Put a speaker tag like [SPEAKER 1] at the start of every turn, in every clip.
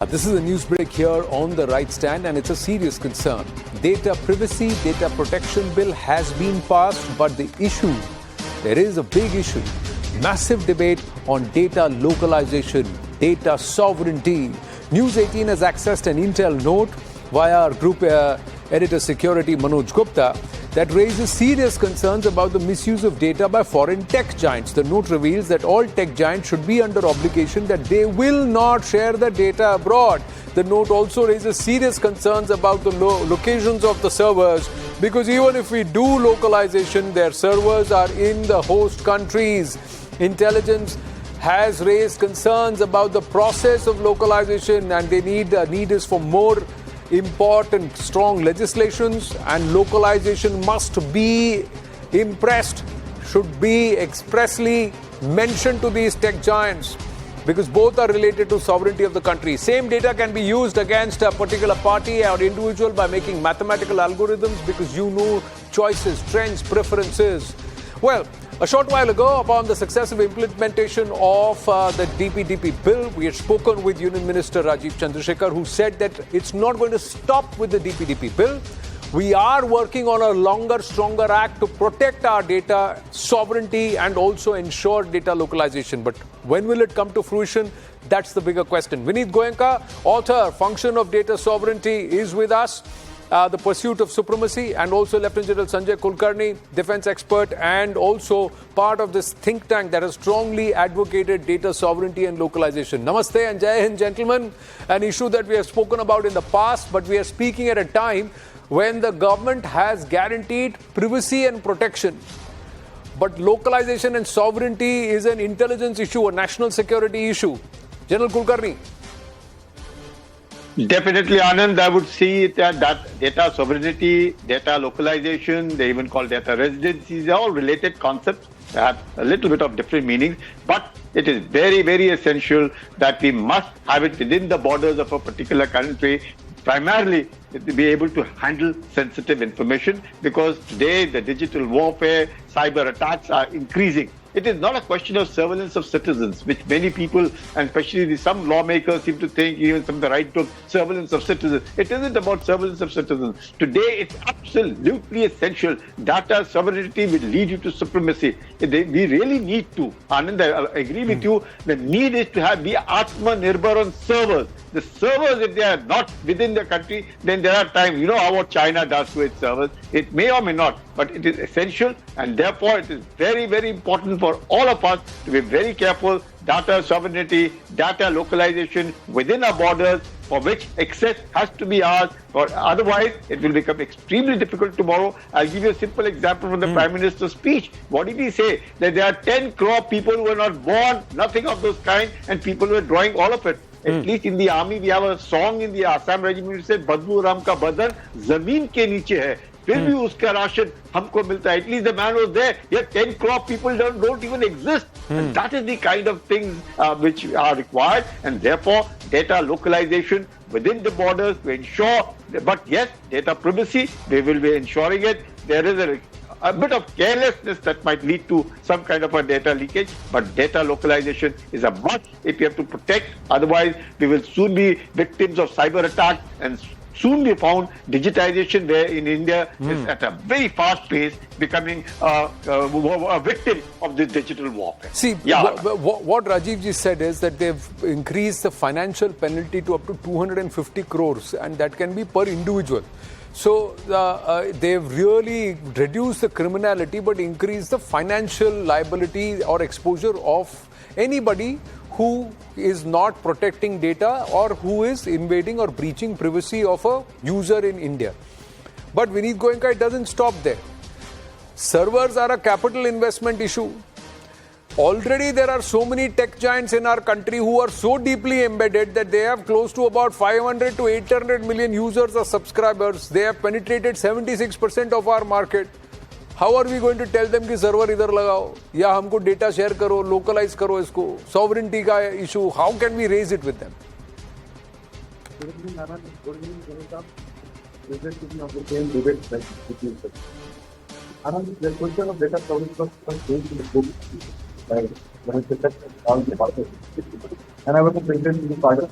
[SPEAKER 1] This is a news break here on the right stand, and it's a serious concern. Data privacy, data protection bill has been passed, but there is a big issue. Massive debate on data localization, data sovereignty. News18 has accessed an intel note via our group editor security Manoj Gupta that raises serious concerns about the misuse of data by foreign tech giants. The note reveals that all tech giants should be under obligation that they will not share the data abroad. The note also raises serious concerns about the locations of the servers, because even if we do localization, their servers are in the host countries. Intelligence has raised concerns about the process of localization, and they need is for more important, strong legislations, and localization must be should be expressly mentioned to these tech giants, because both are related to sovereignty of the country. Same data can be used against a particular party or individual by making mathematical algorithms, because you know choices, trends, preferences. Well, a short while ago, upon the successive implementation of the DPDP bill, we had spoken with Union Minister Rajiv Chandrasekhar, who said that it's not going to stop with the DPDP bill. We are working on a longer, stronger act to protect our data sovereignty and also ensure data localization. But when will it come to fruition? That's the bigger question. Vineet Goenka, author, Function of Data Sovereignty, is with us. The Pursuit of Supremacy, and also Lieutenant General Sanjay Kulkarni, defense expert, and also part of this think tank that has strongly advocated data sovereignty and localization. Namaste and Jai Hind, gentlemen. An issue that we have spoken about in the past, but we are speaking at a time when the government has guaranteed privacy and protection. But localization and sovereignty is an intelligence issue, a national security issue. General Kulkarni.
[SPEAKER 2] Definitely, Anand. I would see it that data sovereignty, data localization, they even call data residencies, are all related concepts. They have a little bit of different meanings, but it is very, very essential that we must have it within the borders of a particular country, primarily to be able to handle sensitive information, because today the digital warfare, cyber attacks are increasing. It is not a question of surveillance of citizens, which many people, and especially some lawmakers, seem to think, even some of the right groups, surveillance of citizens. It isn't about surveillance of citizens. Today, it's absolutely essential. Data sovereignty will lead you to supremacy. We really need to. Anand, I agree with you. The need is to be Atma-Nirbhar on servers. The servers, if they are not within the country, then there are times, you know how what China does to its servers. It may or may not, but it is essential, and therefore it is very, very important for all of us to be very careful. Data sovereignty, data localization within our borders, for which access has to be ours, or otherwise it will become extremely difficult tomorrow. I'll give you a simple example from the Prime Minister's speech. What did he say? That there are 10 crore people who were not born, nothing of those kind, and people were drawing all of it. At least in the army, we have a song in the Assam regiment which says, "Badbu Ram ka badan zameen ke niche hai. फिर भी उसका ration हमको मिलता है." At least the man was there. Yet 10 crore people don't even exist. And that is the kind of things which are required, and therefore data localization within the borders to ensure. But yes, data privacy, we will be ensuring it. There is a bit of carelessness that might lead to some kind of a data leakage, but data localization is a must if we have to protect. Otherwise, we will soon be victims of cyber attacks, and soon be found digitization, where in India is at a very fast pace becoming a victim of this digital warfare.
[SPEAKER 1] See, what Rajiv ji said is that they've increased the financial penalty to up to 250 crores, and that can be per individual. So they've really reduced the criminality but increased the financial liability or exposure of anybody who is not protecting data or who is invading or breaching privacy of a user in India. But Vineet Goenka, it doesn't stop there. Servers are a capital investment issue. Already there are so many tech giants in our country who are so deeply embedded that they have close to about 500 to 800 million users or subscribers. They have penetrated 76% of our market. How are we going to tell them कि server इधर लगाओ या हमको data share करो, localize करो इसको? Sovereignty का issue, how can we raise it with them?
[SPEAKER 3] The question of data sovereignty was changed in the book. When I said that all the and I was a president in the party.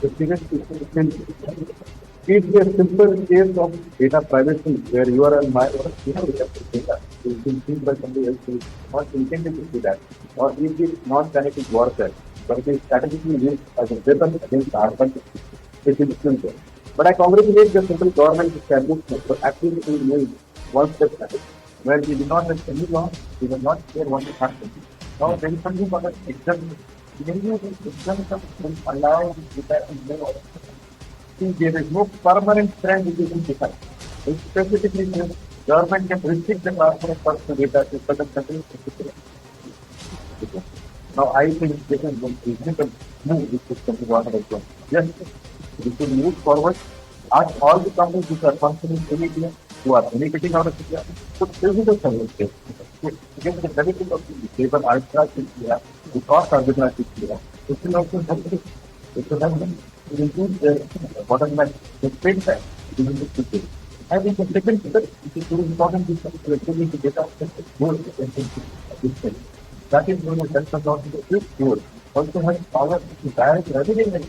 [SPEAKER 3] The biggest it's a simple case of data privacy where you are on my data. You can see by somebody else who is not intended to do that, or it is not kinetic warfare, but it is strategically used as a weapon against our country. It is simple. But I congratulate the central government establishment for actively moving one step ahead. Where we did not have any law, we were not sure what is happening. Now there is something called an exemption. Exemption will allow data to move. See, there is no permanent trend which is in defined. It specifically says government can restrict the transfer of personal data to certain countries. Now I think this is a reasonable move which is going to go ahead as well. Yes, we should move forward. Ask all the companies which are functioning in India, who are benefiting out of India, to physical services. To get the benefit of the labor arbitrage which we have, the cost arbitrage which we have. It will also help them. It will help them to improve their bottom line, the spend time, even the future. I think the second step, which is very important, is to actually to get out more attention to this thing. That is going to help us out to this goal. Also has power to direct revenue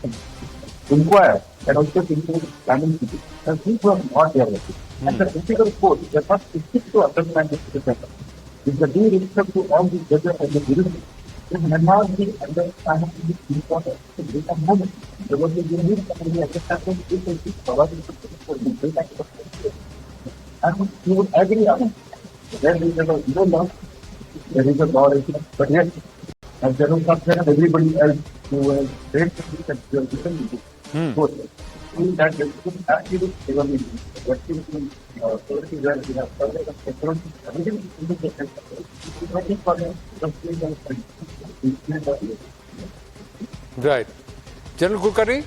[SPEAKER 3] inquire and also to improve planning people. And people are not there with it. And the critical code, they are not specific to understand this better. If the due respect to all these data and the delivery, it may not be understanding this important to data movement. Because you need somebody understanding this is providing for the data. And you would agree on it. There is no law, there is a law, but yes, as there is something everybody else who has read this and you are different. So, in that actually everybody working authorities where we have further control, everything is working for them.
[SPEAKER 1] Right. General Kulkarni?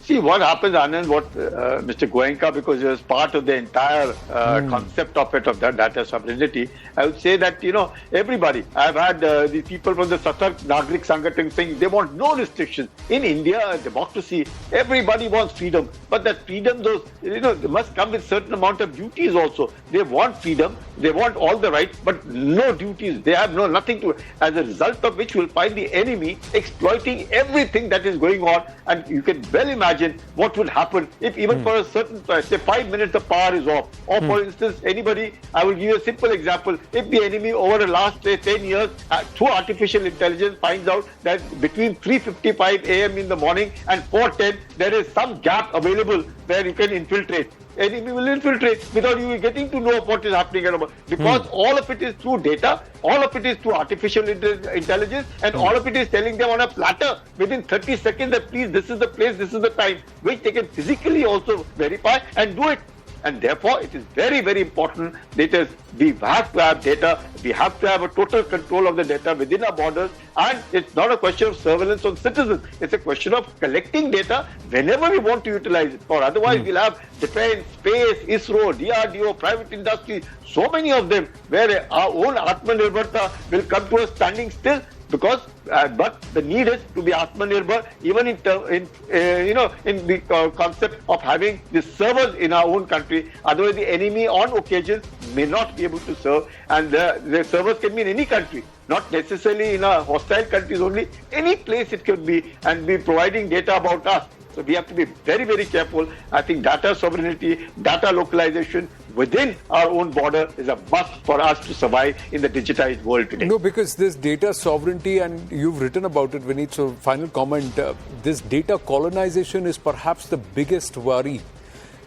[SPEAKER 2] See, what happens, Anand, what Mr. Goenka, because he was part of the entire concept of it, of that data sovereignty, I would say that, everybody, I've had the people from the Satark Nagrik Sangathan saying they want no restrictions. In India, democracy, everybody wants freedom. But that freedom, they must come with certain amount of duties also. They want freedom, they want all the rights, but no duties. They have nothing to, as a result of which we'll find the enemy exploiting everything that is going on. And you can well imagine what would happen if even for a certain, say 5 minutes the power is off. Or for instance, anybody, I will give you a simple example. If the enemy over the last, say, 10 years, through artificial intelligence finds out that between 3:55 a.m. in the morning and 4:10, there is some gap available where you can infiltrate. Enemy will infiltrate without you getting to know what is happening. Because all of it is through data, all of it is through artificial intelligence, and all of it is telling them on a platter within 30 seconds that please, this is the place, this is the time, which they can physically also verify and do it. And therefore, it is very, very important that we have to have data, we have to have a total control of the data within our borders, and it's not a question of surveillance on citizens, it's a question of collecting data whenever we want to utilize it. For otherwise, we'll have defense, space, ISRO, DRDO, private industry, so many of them, where our own Atmanirbharta will come to a standing still. Because, but the need is to be Atmanirbhar, even in the concept of having the servers in our own country. Otherwise, the enemy on occasion may not be able to serve, and the servers can be in any country, not necessarily in a hostile countries only. Any place it could be, and be providing data about us. So we have to be very, very careful. I think data sovereignty, data localization within our own border is a must for us to survive in the digitized world today.
[SPEAKER 1] No, because this data sovereignty, and you've written about it, Vineet, so final comment, this data colonization is perhaps the biggest worry,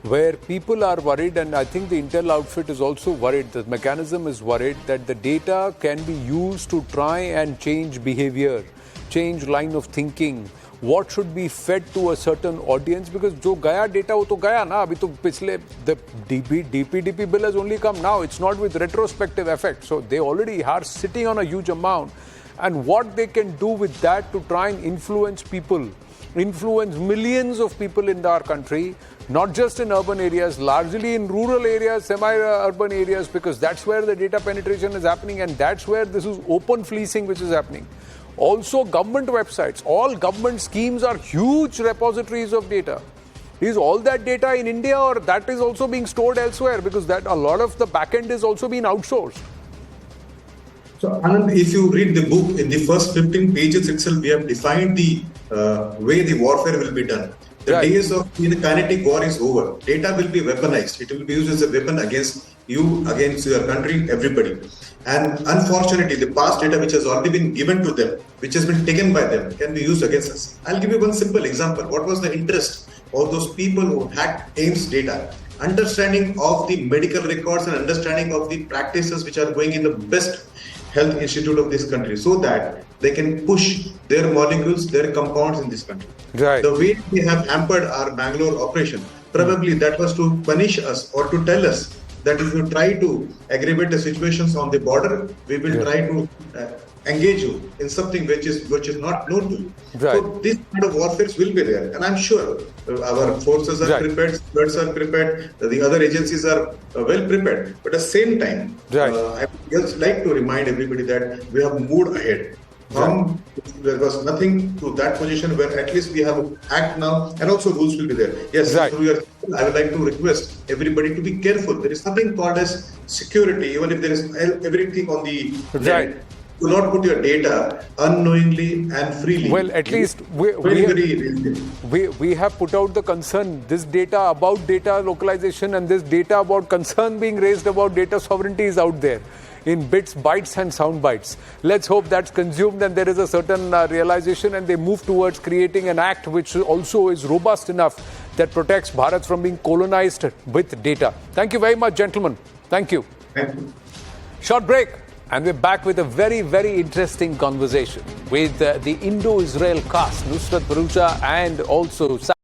[SPEAKER 1] where people are worried, and I think the Intel outfit is also worried, the mechanism is worried that the data can be used to try and change behavior, change line of thinking, what should be fed to a certain audience, because जो गया data वो तो गया ना, अभी तो पिछले the DPDP bill has only come now, it's not with retrospective effect, so they already are sitting on a huge amount, and what they can do with that to try and influence people, influence millions of people in our country, not just in urban areas, largely in rural areas, semi-urban areas, because that's where the data penetration is happening, and that's where this is open fleecing which is happening. Also, government websites, all government schemes are huge repositories of data. Is all that data in India, or that is also being stored elsewhere? Because that a lot of the back end is also being outsourced.
[SPEAKER 4] So, Anand, if you read the book, in the first 15 pages itself, we have defined the way the warfare will be done. The
[SPEAKER 1] Right.
[SPEAKER 4] days of kinetic war is over. Data will be weaponized. It will be used as a weapon against you, against your country, everybody. And unfortunately, the past data which has already been given to them, which has been taken by them, can be used against us. I'll give you one simple example. What was the interest of those people who hacked AIMS data? Understanding of the medical records and understanding of the practices which are going in the best health institute of this country, so that they can push their molecules, their compounds in this country.
[SPEAKER 1] Right.
[SPEAKER 4] The way we have hampered our Bangalore operation, probably that was to punish us or to tell us that if you try to aggravate the situations on the border, we will try to engage you in something which is not known to you.
[SPEAKER 1] Right.
[SPEAKER 4] So this kind of warfare will be there, and I'm sure our forces are prepared, experts are prepared, the other agencies are well prepared. But at the same time, I would just like to remind everybody that we have moved ahead. There was nothing to that position where at least we have act now, and also rules will be there. Yes, I would like to request everybody to be careful. There is something called as security, even if there is everything on the net. Do not put your data unknowingly and freely.
[SPEAKER 1] Well, at least we have put out the concern. This data about data localization and this data about concern being raised about data sovereignty is out there in bits, bytes and sound bites. Let's hope that's consumed and there is a certain realization, and they move towards creating an act which also is robust enough that protects Bharat from being colonized with data. Thank you very much, gentlemen. Thank you.
[SPEAKER 4] Thank you.
[SPEAKER 1] Short break. And we're back with a very, very interesting conversation with the Indo-Israel cast, Nusrat Bharucha and also